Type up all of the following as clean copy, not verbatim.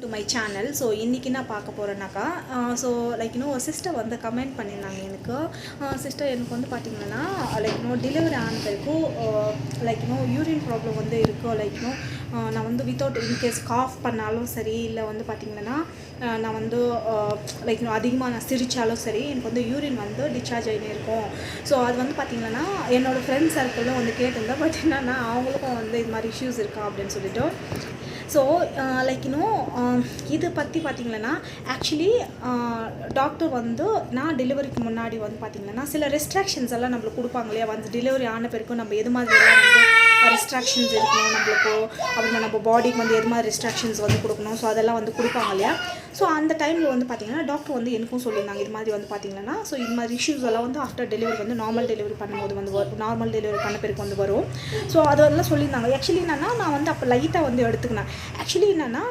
to my channel. So இன்னைக்கு நான் பார்க்க போறேனாக்கா so like சிஸ்டர் வந்து கமெண்ட் பண்ணிருந்தாங்க எனக்கு சிஸ்டர் எனக்கு வந்து பாத்தீங்கன்னா like டெலிவரி ஆன பிறகு like யூரின் ப்ராப்ளம் வந்து இருக்கு like நான் வந்து வித்தவுட் இன் கேஸ் காஃப் பண்ணாலும் சரி இல்லை வந்து பார்த்திங்கன்னா நான் வந்து லைக் அதிகமாக நான் சிரித்தாலும் சரி எனக்கு வந்து யூரின் வந்து டிஸ்சார்ஜ் ஆகினே இருக்கும். ஸோ அது வந்து பார்த்திங்கன்னா என்னோடய ஃப்ரெண்ட்ஸ் சர்க்கிளில் வந்து கேட்டிருந்தேன். பட் என்னன்னா அவங்களுக்கும் வந்து இது மாதிரி இஷ்யூஸ் இருக்கா அப்படின்னு சொல்லிட்டு. ஸோ லைக் இது பற்றி பார்த்திங்கன்னா ஆக்சுவலி டாக்டர் வந்து நான் டெலிவரிக்கு முன்னாடி வந்து பார்த்திங்கன்னா சில ரெஸ்ட்ரிக்ஷன்ஸ் எல்லாம் நம்மளுக்கு கொடுப்பாங்க இல்லையா. வந்து டெலிவரி ஆன பிறகு நம்ம எது மாதிரிலாம் வந்து ரெஸ்ட்ரிக்ஷன்ஸ் இருக்கணும் நம்மளுக்கு, அப்புறமா நம்ம பாடிக்கு வந்து எது மாதிரி ரெஸ்ட்ரிக்ஷன்ஸ் வந்து கொடுக்கணும். ஸோ அதெல்லாம் வந்து கொடுப்பாங்க இல்லையா. ஸோ அந்த டைமில் வந்து பார்த்திங்கன்னா டாக்டர் வந்து எனக்கும் சொல்லியிருந்தாங்க இது மாதிரி வந்து பார்த்திங்கன்னா ஸோ இது மாதிரி இஷ்யூஸ் எல்லாம் வந்து ஆஃப்டர் டெலிவரி வந்து நார்மல் டெலிவரி பண்ணும்போது வந்து வரும், நார்மல் டெலிவரி பண்ண பிறகு வந்து வரும். ஸோ அதெல்லாம் சொல்லியிருந்தாங்க. ஆக்சுவலி என்னென்னா நான் வந்து அப்போ லைட்டாக வந்து எடுத்துக்கினேன். ஆக்சுவலி என்னென்னா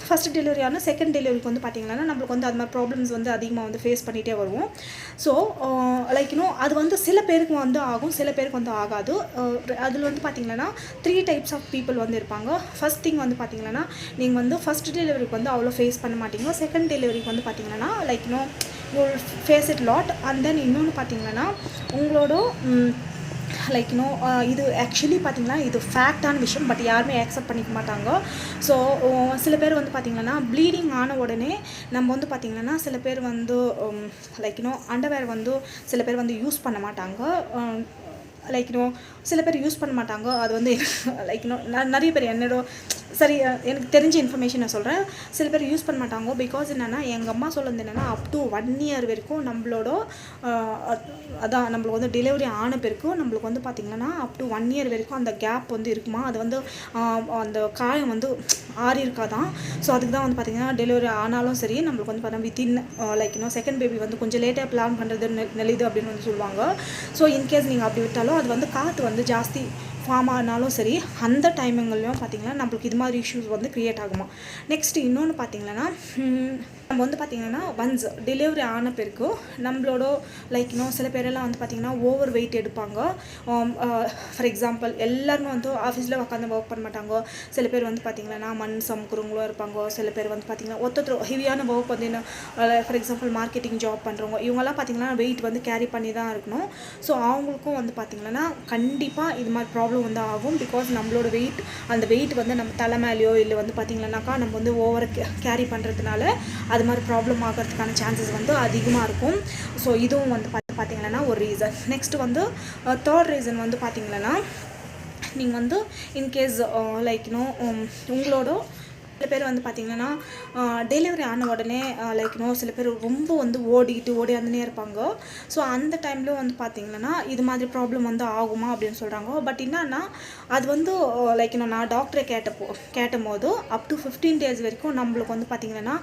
ஃபஸ்ட் டெலிவரியான செகண்ட் டெலிவரிக்கு வந்து பார்த்திங்கன்னா நம்மளுக்கு வந்து அது மாதிரி ப்ராப்ளம்ஸ் வந்து அதிகமாக வந்து ஃபேஸ் பண்ணிகிட்டே வருவோம். ஸோ லைக் அது வந்து சில பேருக்கு வந்து ஆகும், சில பேருக்கு வந்து ஆகாது. அதில் வந்து பார்த்திங்கன்னா 3 டைப்ஸ் ஆஃப் பீப்புள் வந்து இருப்பாங்க. ஃபஸ்ட் திங் வந்து பார்த்திங்கன்னா நீங்கள் வந்து ஃபஸ்ட் டெலிவரிக்கு வந்து அவ்வளோ ஃபேஸ் பண்ண மாட்டீங்க. செகண்ட் டெலிவரிக்கு வந்து பார்த்திங்கன்னா like you will face it lot. And then இன்னொன்று பார்த்திங்கன்னா உங்களோட லைக் இது ஆக்சுவலி பார்த்திங்கன்னா இது ஃபேக்டான விஷயம், பட் யாருமே ஆக்செப்ட் பண்ணிக்க மாட்டாங்க. ஸோ சில பேர் வந்து பார்த்திங்கன்னா ப்ளீடிங் ஆன உடனே நம்ம வந்து பார்த்திங்கன்னா சில பேர் வந்து லைக் அண்டர்வேர் வந்து சில பேர் வந்து யூஸ் பண்ண மாட்டாங்க. லைக் சில பேர் யூஸ் பண்ண மாட்டாங்க. அது வந்து லைக் நிறைய பேர் என்னோட சரி எனக்கு தெரிஞ்ச இன்ஃபர்மேஷன் நான் சொல்கிறேன். சில பேர் யூஸ் பண்ண மாட்டாங்க. பிகாஸ் என்னென்னா எங்கள் அம்மா சொல்லுறது என்னென்னா அப் டு 1 இயர் வரைக்கும் நம்மளோட அதான் நம்மளுக்கு வந்து டெலிவரி ஆன பிறகு நம்மளுக்கு வந்து பார்த்திங்கன்னா அப் டு 1 இயர் வரைக்கும் அந்த கேப் வந்து இருக்குமா. அது வந்து அந்த காயம் வந்து ஆறி இருக்காதான். ஸோ அதுக்கு தான் வந்து பார்த்திங்கன்னா டெலிவரி ஆனாலும் சரி நம்மளுக்கு வந்து பார்த்தா வித்தின் லைக் செகண்ட் பேபி வந்து கொஞ்சம் லேட்டாக பிளான் பண்ணுறது நெளிது அப்படின்னு வந்து சொல்லுவாங்க. ஸோ இன்கேஸ் நீங்கள் அப்படி விட்டாலும் அது வந்து காற்று வந்து ஜாஸ்தி ஃபார்ம் ஆனாலும் சரி அந்த டைமிங்லையும் பார்த்திங்கன்னா நம்மளுக்கு இது மாதிரி இஷ்யூஸ் வந்து க்ரியேட் ஆகுமா. நெக்ஸ்ட் இன்னொன்று பார்த்திங்கன்னா நம்ம வந்து பார்த்திங்கன்னா ஒன்ஸ் டெலிவரி ஆன பிறகு நம்மளோட லைக் சில பேரெல்லாம் வந்து பார்த்திங்கன்னா ஓவர் வெயிட் எடுப்பாங்க. ஃபார் எக்ஸாம்பிள் எல்லாருமே வந்து ஆஃபீஸில் உட்காந்து ஒர்க் பண்ண மாட்டாங்க. சில பேர் வந்து பார்த்திங்கன்னா மண் சமுக்குறவங்களும் இருப்பாங்க. சில பேர் வந்து பார்த்திங்கன்னா ஒருத்தர் ஹெவியான ஒர்க் வந்து ஃபார் எக்ஸாம்பிள் மார்க்கெட்டிங் ஜாப் பண்ணுறவங்க இவங்கெல்லாம் பார்த்திங்கன்னா வெயிட் வந்து கேரி பண்ணி தான் இருக்கணும். ஸோ அவங்களுக்கும் வந்து பார்த்திங்கன்னா கண்டிப்பாக இது மாதிரி ப்ராப்ளம் வந்து ஆகும். பிகாஸ் நம்மளோட வெயிட் அந்த வெயிட் வந்து நம்ம தலை மேலேயோ இல்லை வந்து பார்த்திங்கன்னாக்கா நம்ம வந்து ஓவர் கேரி பண்ணுறதுனால அது மாதிரி ப்ராப்ளம் ஆகிறதுக்கான சான்சஸ் வந்து அதிகமாக இருக்கும். ஸோ இதுவும் வந்து பார்த்திங்கன்னா ஒரு ரீசன். நெக்ஸ்ட்டு வந்து தேர்ட் ரீசன் வந்து பார்த்திங்கன்னா நீங்கள் வந்து இன்கேஸ் லைக் உங்களோட சில பேர் வந்து பார்த்திங்கன்னா டெலிவரி ஆன உடனே லைக் சில பேர் ரொம்ப வந்து ஓடியாந்துனே இருப்பாங்க. ஸோ அந்த டைம்லேயும் வந்து பார்த்திங்கன்னா இது மாதிரி ப்ராப்ளம் வந்து ஆகுமா அப்படின்னு சொல்கிறாங்க. பட் என்னன்னா அது வந்து லைக் நான் டாக்டரை கேட்டபோது அப் டு 15 days வரைக்கும் நம்மளுக்கு வந்து பார்த்திங்கன்னா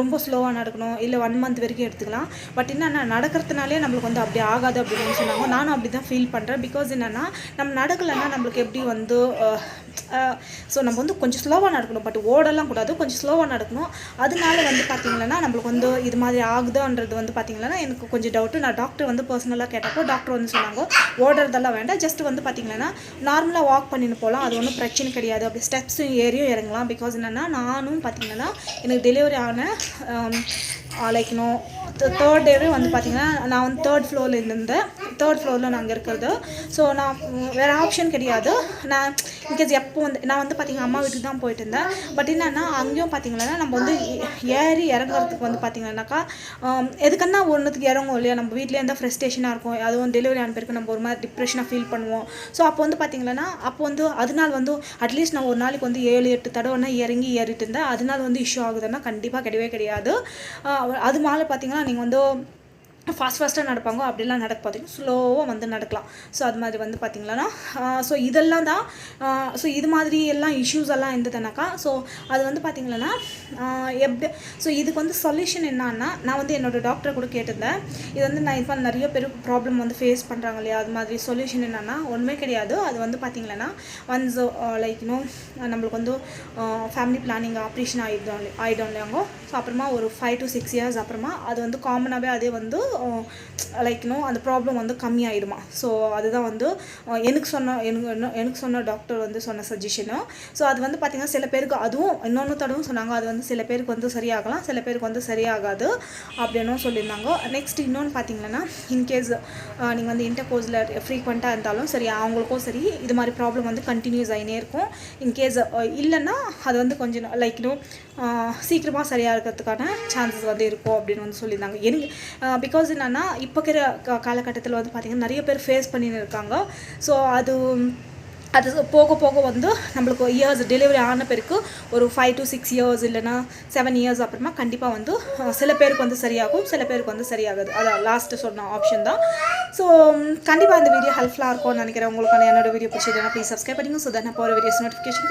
ரொம்ப ஸ்லோவாக நடக்கணும், இல்லை 1 month வரைக்கும் எடுத்துக்கலாம். பட் என்னென்னா நடக்கிறதுனாலே நம்மளுக்கு வந்து அப்படி ஆகாது அப்படின்னு சொன்னாங்க. நானும் அப்படி தான் ஃபீல் பண்ணுறேன். பிகாஸ் என்னென்னா நம்ம நடக்கலைன்னா நம்மளுக்கு எப்படி வந்து ஸோ நம்ம வந்து கொஞ்சம் ஸ்லோவாக நடக்கணும், பட் ஓடலாம் கூடாது, கொஞ்சம் ஸ்லோவாக நடக்கணும். அதனால வந்து பார்த்திங்கன்னா நம்மளுக்கு வந்து இது மாதிரி ஆகுதுன்றது வந்து பார்த்திங்கன்னா எனக்கு கொஞ்சம் டவுட்டு. நான் டாக்டர் வந்து பர்சனலாக கேட்டப்போ டாக்டர் வந்து சொன்னாங்க ஓடுறதெல்லாம் வேண்டாம், ஜஸ்ட் வந்து பார்த்திங்கன்னா நார்மலாக வாக் பண்ணின்னு போகலாம், அது ஒன்றும் பிரச்சனை கிடையாது, அப்படி ஸ்டெப்ஸும் ஏறியும் இறங்கலாம். பிகாஸ் என்னென்னா நானும் பார்த்திங்கன்னா எனக்கு டெலிவரி ஆன லைக் தேர்ட் டேவே வந்து பார்த்திங்கன்னா நான் வந்து 3rd floor இருந்தேன். 3rd floor நாங்கள் இருக்கிறது. ஸோ நான் வேறு ஆப்ஷன் கிடையாது. நான் இன்கேஸ் எப்போ வந்து நான் வந்து பார்த்திங்கன்னா அம்மா வீட்டுக்கு தான் போயிட்டு இருந்தேன். பட் என்னென்னா அங்கேயும் பார்த்திங்கன்னா நம்ம வந்து ஏறி இறங்குறதுக்கு வந்து பார்த்திங்கன்னாக்கா எதுக்கன்னா ஒன்றுத்துக்கு இறங்கும் இல்லையா. நம்ம வீட்டிலே இருந்தால் ஃப்ரஸ்ட்ரேஷனாக இருக்கும். அதுவும் டெலிவரி ஆன பிறகு நம்ம ஒரு மாதிரி டிப்ரெஷனாக ஃபீல் பண்ணுவோம். ஸோ அப்போ வந்து பார்த்திங்கன்னா அப்போ வந்து அதனால வந்து அட்லீஸ்ட் நான் ஒரு நாளைக்கு வந்து 7-8 தடவைனா ஏறிட்டு இருந்தேன். அதனால வந்து இஷ்யூ ஆகுதுன்னா கண்டிப்பாக கிடையாது. அது மேலே பார்த்திங்கன்னா நீங்கள் வந்து ஃபாஸ்ட்டாக நடப்பாங்க, அப்படிலாம் நடக்க பார்த்திங்கன்னா ஸ்லோவாக வந்து நடக்கலாம். ஸோ அது மாதிரி வந்து பார்த்திங்கன்னா ஸோ இதெல்லாம் தான் ஸோ இது மாதிரி எல்லாம் இஷ்யூஸ் எல்லாம் இருந்ததுனாக்கா ஸோ அது வந்து பார்த்திங்கன்னா எப்படி ஸோ இதுக்கு வந்து சொல்யூஷன் என்னன்னா நான் வந்து என்னோடய டாக்டரை கூட கேட்டிருந்தேன். இது வந்து நான் இப்போ நிறைய பேர் ப்ராப்ளம் வந்து ஃபேஸ் பண்ணுறாங்க இல்லையா. அது மாதிரி சொல்யூஷன் என்னென்னா ஒன்றுமே கிடையாது. அது வந்து பார்த்திங்கன்னா ஒன்ஸ் லைக் நம்மளுக்கு வந்து ஃபேமிலி பிளானிங் ஆப்ரேஷன் ஆகிடும் இல்லையாங்க. ஸோ அப்புறமா ஒரு 5 to 6 years அப்புறமா அது வந்து காமனாகவே அதே வந்து லைக் அந்த ப்ராப்ளம் வந்து கம்மியாயிடுமா. ஸோ அதுதான் வந்து எனக்கு சொன்ன டாக்டர் வந்து சொன்ன சஜஷனு. ஸோ அது வந்து பார்த்திங்கன்னா சில பேருக்கு அதுவும் இன்னொன்று தடவும் சொன்னாங்க, அது வந்து சில பேருக்கு வந்து சரியாகலாம், சில பேருக்கு வந்து சரியாகாது அப்படின்னும் சொல்லியிருந்தாங்க. நெக்ஸ்ட் இன்னொன்று பார்த்திங்கன்னா இன்கேஸ் நீங்கள் வந்து இன்டர்கோர்ஸில் ஃப்ரீக்வெண்ட்டாக இருந்தாலும் சரி, அவங்களுக்கும் சரி இது மாதிரி ப்ராப்ளம் வந்து கண்டினியூஸ் ஆகினே இருக்கும். இன்கேஸ் இல்லைன்னா அது வந்து கொஞ்சம் லைக் சீக்கிரமாக சரியாக இருக்கிறதுக்கான சான்சஸ் வந்து இருக்கும் அப்படின்னு வந்து சொல்லியிருந்தாங்க. எனக்கு பிகாஸ் என்னென்னா இப்போ இருக்கிற காலகட்டத்தில் வந்து பார்த்திங்கன்னா நிறைய பேர் ஃபேஸ் பண்ணின்னு இருக்காங்க. ஸோ அது போக போக வந்து நம்மளுக்கு இயர்ஸ் டெலிவரி ஆன பிறகு ஒரு 5 to 6 இயர்ஸ் இல்லைனா 7 இயர்ஸ் அப்புறமா கண்டிப்பாக வந்து சில பேருக்கு வந்து சரியாகும், சில பேருக்கு வந்து சரியாகுது. அதான் லாஸ்ட்டு சொன்ன ஆப்ஷன் தான். ஸோ கண்டிப்பாக இந்த வீடியோ ஹெல்ப்ஃபுல்லாக இருக்கும்னு நினைக்கிறேன். உங்களுக்கு என்னோட வீடியோ பிடிச்சதுன்னா ப்ளீஸ் சப்ஸ்கிரைப் பண்ணிங்க. ஸோ தட் நான் போகிற வீடியோஸ் நோட்டிஃபிகேஷன்